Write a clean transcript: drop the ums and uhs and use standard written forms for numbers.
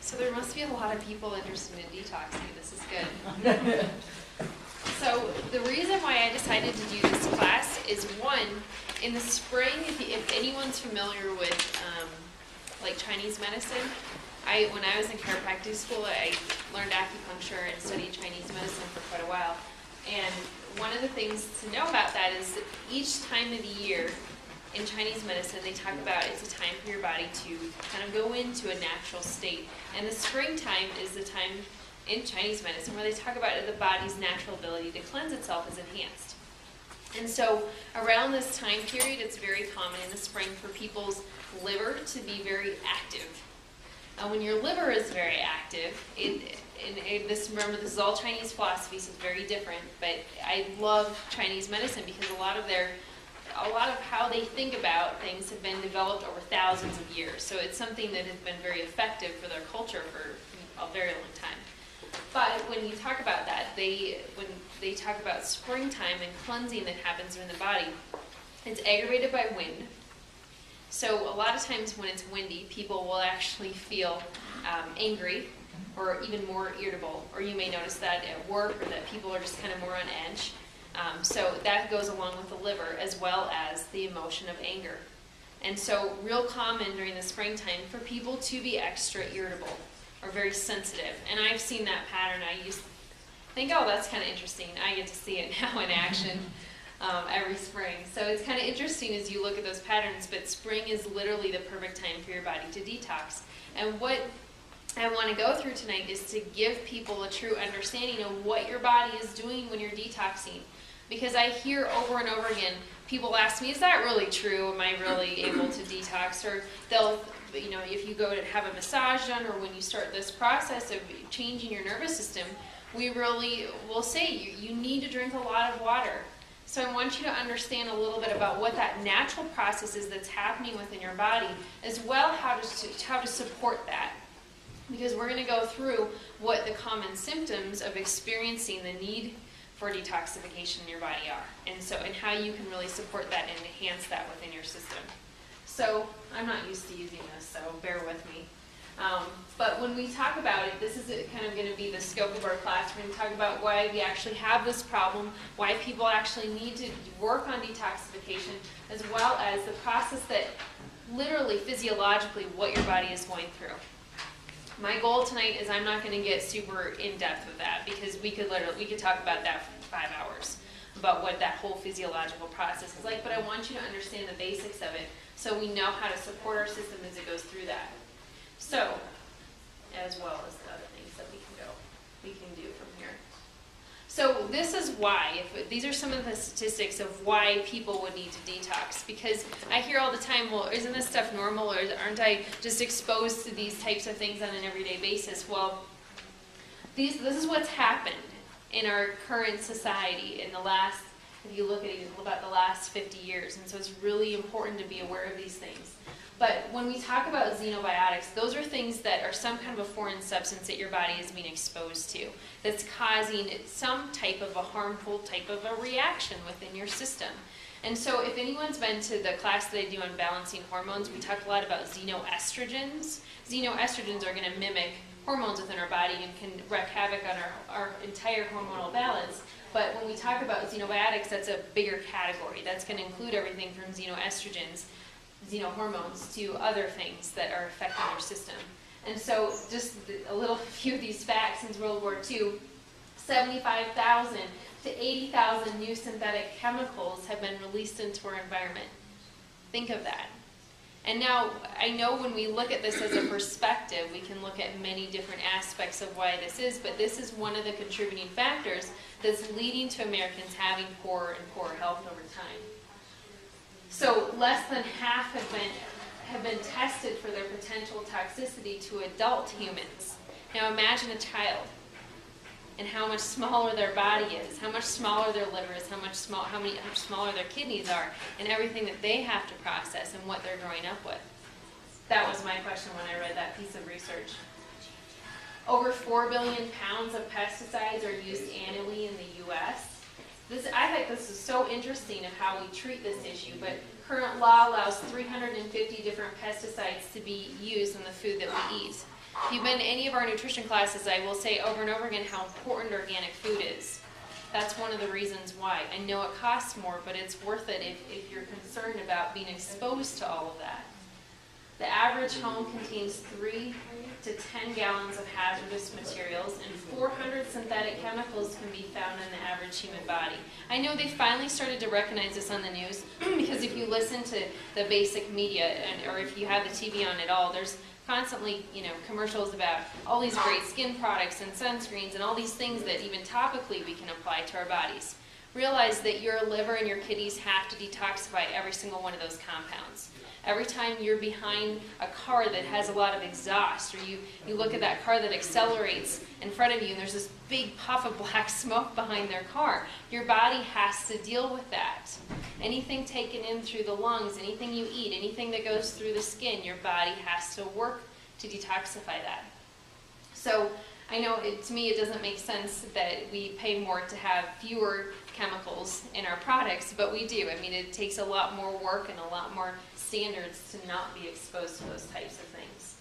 So there must be a lot of people interested in detoxing. This is good. So the reason why I decided to do this class is, one, in the spring, if anyone's familiar with like Chinese medicine, when I was in chiropractic school, I learned acupuncture and studied Chinese medicine for quite a while. And one of the things to know about that is that each time of the year in Chinese medicine, they talk about it's a time for your body to kind of go into a natural state. And the springtime is the time in Chinese medicine where they talk about the body's natural ability to cleanse itself is enhanced. And so around this time period, it's very common in the spring for people's liver to be very active. When your liver is very active, remember, this is all Chinese philosophy, so it's very different, but I love Chinese medicine because a lot of how they think about things have been developed over thousands of years. So it's something that has been very effective for their culture for a very long time. But when you talk about that, when they talk about springtime and cleansing that happens in the body, it's aggravated by wind. So a lot of times when it's windy, people will actually feel angry or even more irritable. Or you may notice that at work, or that people are just kind of more on edge. So that goes along with the liver, as well as the emotion of anger. And so real common during the springtime for people to be extra irritable or very sensitive. And I've seen that pattern. I used to think, oh, that's kind of interesting. I get to see it now in action every spring. So it's kind of interesting as you look at those patterns, but spring is literally the perfect time for your body to detox. And what I want to go through tonight is to give people a true understanding of what your body is doing when you're detoxing. Because I hear over and over again, people ask me, is that really true? Am I really able to detox? Or they'll, if you go to have a massage done, or when you start this process of changing your nervous system, we really will say you need to drink a lot of water. So I want you to understand a little bit about what that natural process is that's happening within your body, as well how to support that. Because we're going to go through what the common symptoms of experiencing the need for detoxification in your body are, and how you can really support that and enhance that within your system. So I'm not used to using this, so bear with me. But when we talk about it, this is kind of going to be the scope of our class. We're going to talk about why we actually have this problem, why people actually need to work on detoxification, as well as the process that literally physiologically what your body is going through. My goal tonight is I'm not going to get super in-depth with that, because we could talk about that for 5 hours, about what that whole physiological process is like, but I want you to understand the basics of it so we know how to support our system as it goes through that. So, as well as the other things that we can do from here. So this is why, these are some of the statistics of why people would need to detox. Because I hear all the time, well, isn't this stuff normal, or aren't I just exposed to these types of things on an everyday basis? Well, this is what's happened in our current society in the last, if you look at it, about the last 50 years. And so it's really important to be aware of these things. But when we talk about xenobiotics, those are things that are some kind of a foreign substance that your body is being exposed to that's causing some type of a harmful type of a reaction within your system. And so if anyone's been to the class that I do on balancing hormones, we talk a lot about xenoestrogens. Xenoestrogens are going to mimic hormones within our body and can wreak havoc on our entire hormonal balance. But when we talk about xenobiotics, that's a bigger category. That's going to include everything from xenoestrogens, xenohormones, to other things that are affecting your system. And so just a few of these facts. Since World War II, 75,000 to 80,000 new synthetic chemicals have been released into our environment. Think of that. And now, I know when we look at this as a perspective, we can look at many different aspects of why this is, but this is one of the contributing factors that's leading to Americans having poorer and poorer health over time. So less than half have been tested for their potential toxicity to adult humans. Now imagine a child and how much smaller their body is, how much smaller their liver is, how much smaller their kidneys are, and everything that they have to process and what they're growing up with. That was my question when I read that piece of research. Over 4 billion pounds of pesticides are used annually in the U.S. I think this is so interesting of how we treat this issue, but current law allows 350 different pesticides to be used in the food that we eat. If you've been to any of our nutrition classes, I will say over and over again how important organic food is. That's one of the reasons why. I know it costs more, but it's worth it if you're concerned about being exposed to all of that. The average home contains 3 to 10 gallons of hazardous materials, and 400 synthetic chemicals can be found in the average human body. I know they finally started to recognize this on the news because if you listen to the basic media, or if you have the TV on at all, there's constantly, commercials about all these great skin products and sunscreens and all these things that even topically we can apply to our bodies. Realize that your liver and your kidneys have to detoxify every single one of those compounds. Every time you're behind a car that has a lot of exhaust, or you look at that car that accelerates in front of you and there's this big puff of black smoke behind their car, your body has to deal with that. Anything taken in through the lungs, anything you eat, anything that goes through the skin, your body has to work to detoxify that. So I know to me it doesn't make sense that we pay more to have fewer chemicals in our products, but we do. I mean, it takes a lot more work and a lot more standards to not be exposed to those types of things.